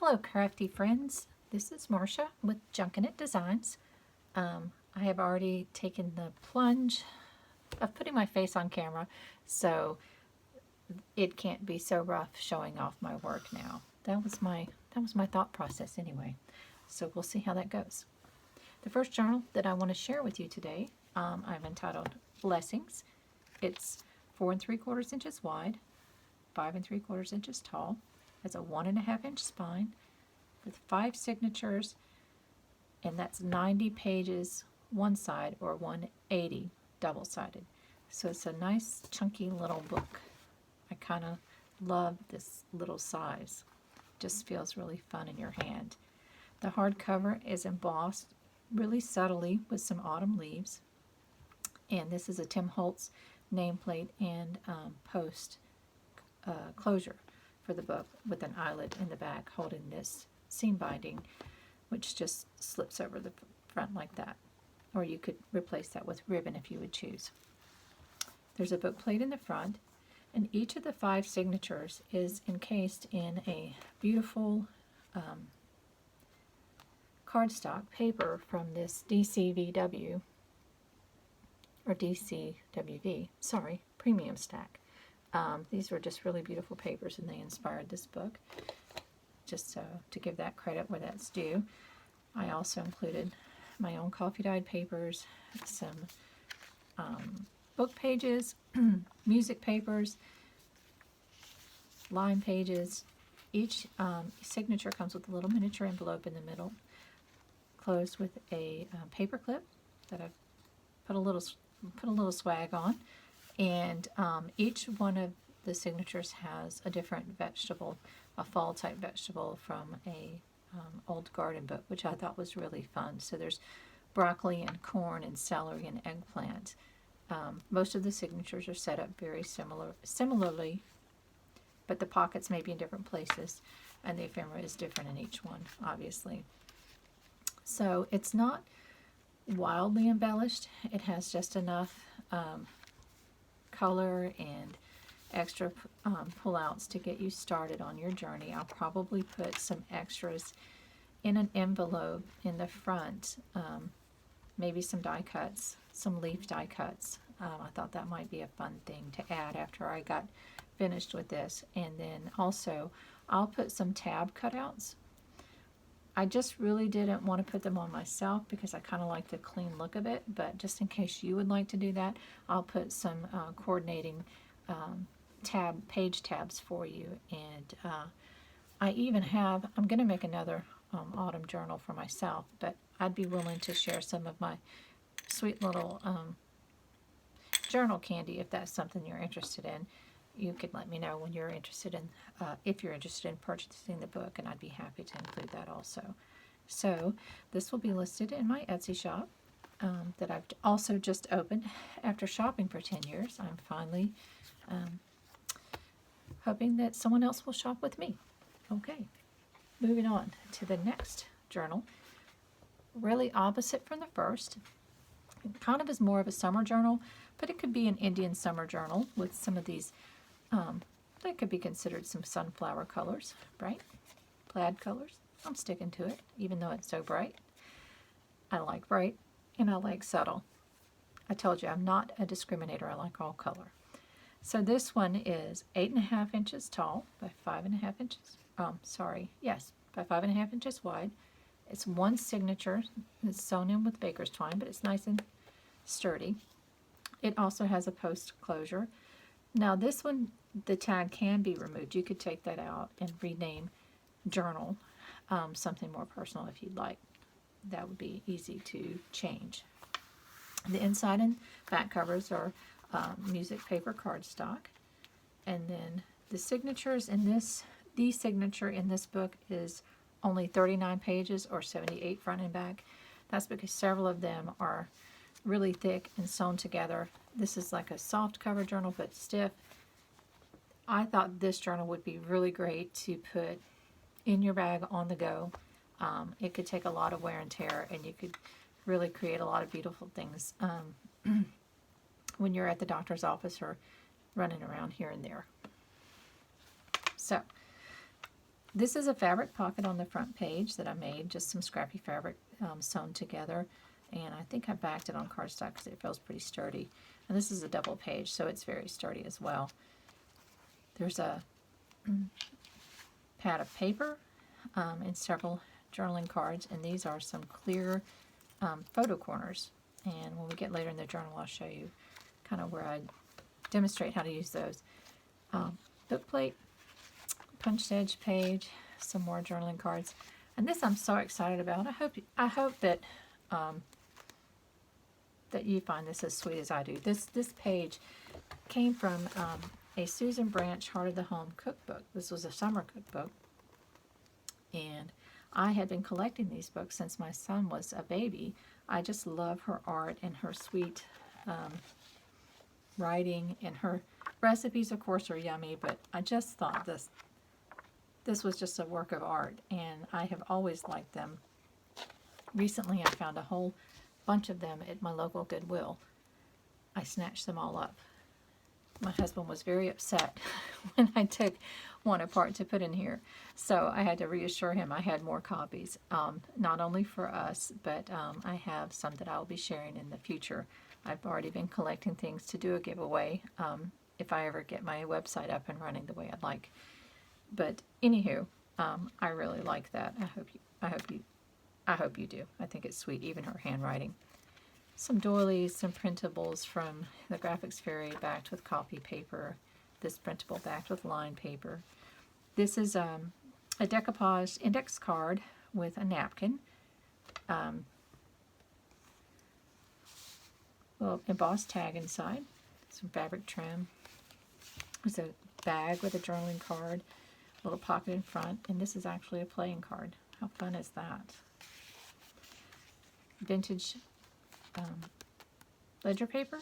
Hello crafty friends, this is Marcia with Junkinet Designs. I have already taken the plunge of putting my face on camera, so it can't be so rough showing off my work now. That was my thought process anyway. So we'll see how that goes. The first journal that I want to share with you today, I've entitled Blessings. It's 4 3/4 inches wide, 5 3/4 inches tall, has a 1.5 inch spine with 5 signatures, and that's 90 pages one side or 180 double-sided. So it's a nice chunky little book. I kind of love this little size. Just feels really fun in your hand. The hardcover is embossed really subtly with some autumn leaves, and this is a Tim Holtz nameplate and post closure for the book with an eyelet in the back holding this seam binding, which just slips over the front like that, or you could replace that with ribbon if you would choose. There's a book plate in the front, and each of the 5 signatures is encased in a beautiful cardstock paper from this DCVW, or DCWV, sorry, premium stack. These were just really beautiful papers, and they inspired this book. Just to give that credit where that's due. I also included my own coffee dyed papers, some book pages, music papers, line pages. Each signature comes with a little miniature envelope in the middle, closed with a paper clip that I've put a little swag on, and each one of the signatures has a different vegetable, a fall type vegetable from a old garden book, which I thought was really fun. So there's broccoli and corn and celery and eggplant. Most of the signatures are set up very similarly, but the pockets may be in different places, and the ephemera is different in each one, obviously. So it's not wildly embellished. It has just enough color and extra pullouts to get you started on your journey. I'll probably put some extras in an envelope in the front, maybe some die cuts, some leaf die cuts. I thought that might be a fun thing to add after I got finished with this. And then also I'll put some tab cutouts. I just really didn't want to put them on myself because I kind of like the clean look of it, but just in case you would like to do that, I'll put some coordinating page tabs for you. And I even have, I'm going to make another autumn journal for myself, but I'd be willing to share some of my sweet little journal candy if that's something you're interested in. You could let me know when you're interested in, if you're interested in purchasing the book, and I'd be happy to include that also. So this will be listed in my Etsy shop that I've also just opened after shopping for 10 years. I'm finally hoping that someone else will shop with me. Okay, moving on to the next journal. Really opposite from the first. It kind of is more of a summer journal, but it could be an Indian summer journal with some of these that could be considered some sunflower colors, bright plaid colors. I'm sticking to it, even though it's so bright. I like bright, and I like subtle. I told you I'm not a discriminator. I like all color. So this one is 8.5 inches tall by 5.5 inches. By 5.5 inches wide. It's one signature. It's sewn in with baker's twine, but it's nice and sturdy. It also has a post closure. Now this one, the tag can be removed. You could take that out and rename journal something more personal if you'd like. That would be easy to change. The inside and back covers are music paper cardstock, and then the signatures in this, the signature in this book is only 39 pages or 78 front and back. That's because several of them are really thick and sewn together. This is like a soft cover journal but stiff. I thought this journal would be really great to put in your bag on the go. It could take a lot of wear and tear, and you could really create a lot of beautiful things when you're at the doctor's office or running around here and there. So This is a fabric pocket on the front page that I made, just some scrappy fabric sewn together. And I think I backed it on cardstock because it feels pretty sturdy. And this is a double page, so it's very sturdy as well. There's a pad of paper and several journaling cards, and these are some clear photo corners. And when we get later in the journal, I'll show you kind of where I demonstrate how to use those. Book plate, punched edge page, some more journaling cards, and this I'm so excited about. I hope that that you find this as sweet as I do. This page came from a Susan Branch Heart of the Home cookbook. This was a summer cookbook, and I had been collecting these books since my son was a baby. I just love her art and her sweet writing, and her recipes, of course, are yummy, but I just thought this was just a work of art, and I have always liked them. Recently, I found a whole bunch of them at my local Goodwill. I snatched them all up. My husband was very upset when I took one apart to put in here, so I had to reassure him I had more copies, not only for us, but I have some that I'll be sharing in the future. I've already been collecting things to do a giveaway if I ever get my website up and running the way I'd like. But anywho, I really like that. I hope you do. I think it's sweet, even her handwriting. Some doilies, some printables from the Graphics Fairy backed with copy paper. This printable backed with lined paper. This is a decoupage index card with a napkin. Little embossed tag inside. Some fabric trim. There's a bag with a journaling card. A little pocket in front. And this is actually a playing card. How fun is that? Vintage ledger paper,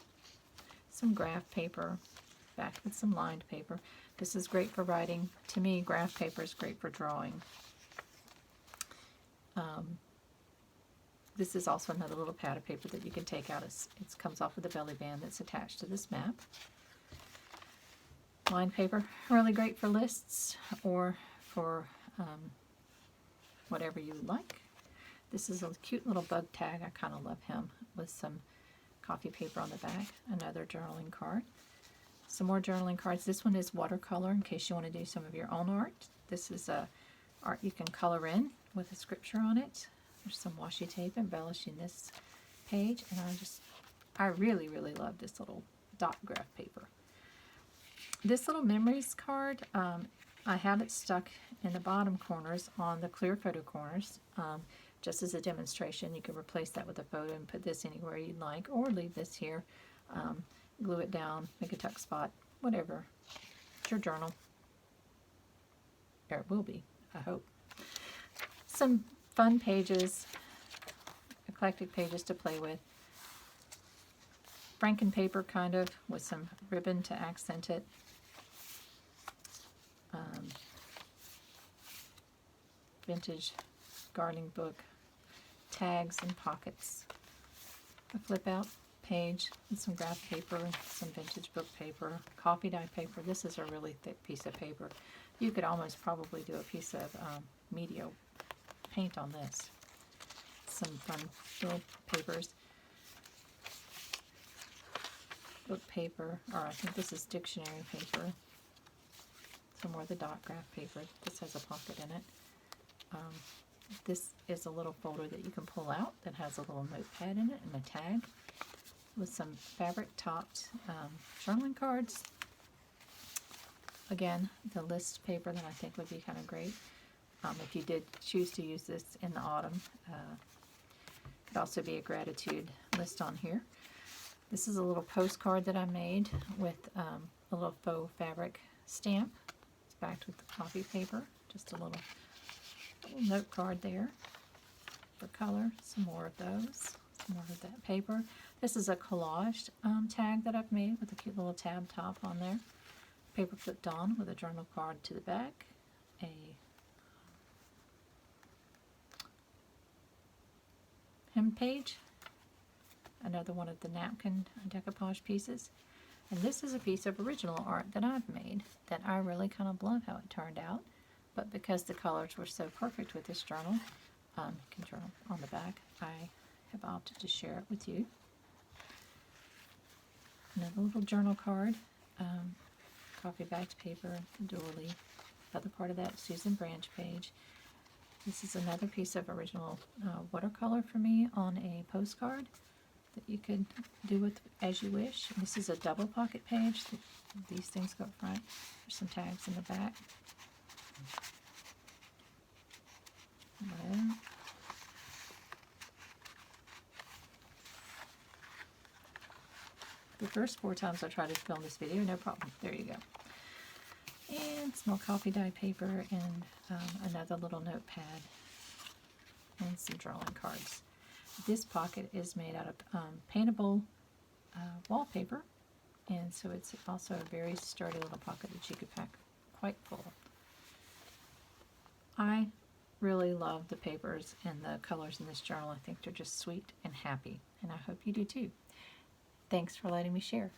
some graph paper, backed with some lined paper. This is great for writing. To me, graph paper is great for drawing. This is also another little pad of paper that you can take out. It comes off with the belly band that's attached to this map. Lined paper, really great for lists or for whatever you would like. This is a cute little bug tag. I kind of love him, with some coffee paper on the back. Another journaling card. Some more journaling cards. This one is watercolor in case you want to do some of your own art. This is art you can color in with a scripture on it. There's some washi tape embellishing this page, and I really, really love this little dot graph paper. This little memories card, I have it stuck in the bottom corners on the clear photo corners. Just as a demonstration, you can replace that with a photo and put this anywhere you'd like, or leave this here, glue it down, make a tuck spot, whatever. It's your journal. There it will be, I hope. Some fun pages, eclectic pages to play with. Franken paper, kind of, with some ribbon to accent it. Vintage gardening book, tags and pockets, a flip out page with some graph paper, some vintage book paper, coffee dye paper. This is a really thick piece of paper. You could almost probably do a piece of media paint on this. Some fun little papers. Book paper, or I think this is dictionary paper. Some more of the dot graph paper. This has a pocket in it. This is a little folder that you can pull out that has a little notepad in it and a tag with some fabric topped journaling cards. Again, the list paper that I think would be kind of great if you did choose to use this in the autumn. Could also be a gratitude list on here. This is a little postcard that I made with a little faux fabric stamp. It's backed with the coffee paper. Just a little note card there for color. Some more of those. Some more of that paper. This is a collaged tag that I've made with a cute little tab top on there. Paper clipped on with a journal card to the back. A hem page. Another one of the napkin decoupage pieces. And this is a piece of original art that I've made that I really kind of love how it turned out. but because the colors were so perfect with this journal, you can journal on the back, I have opted to share it with you. Another little journal card, coffee bagged paper, doily. Other part of that, Susan Branch page. This is another piece of original watercolor for me on a postcard that you could do with as you wish. And this is a double pocket page. These things go up front. There's some tags in the back. Well, the first 4 times I tried to film this video, no problem. There you go. And small coffee dye paper and another little notepad and some drawing cards. This pocket is made out of paintable wallpaper, and so it's also a very sturdy little pocket that you could pack quite full. I really love the papers and the colors in this journal. I think they're just sweet and happy, and I hope you do too. Thanks for letting me share.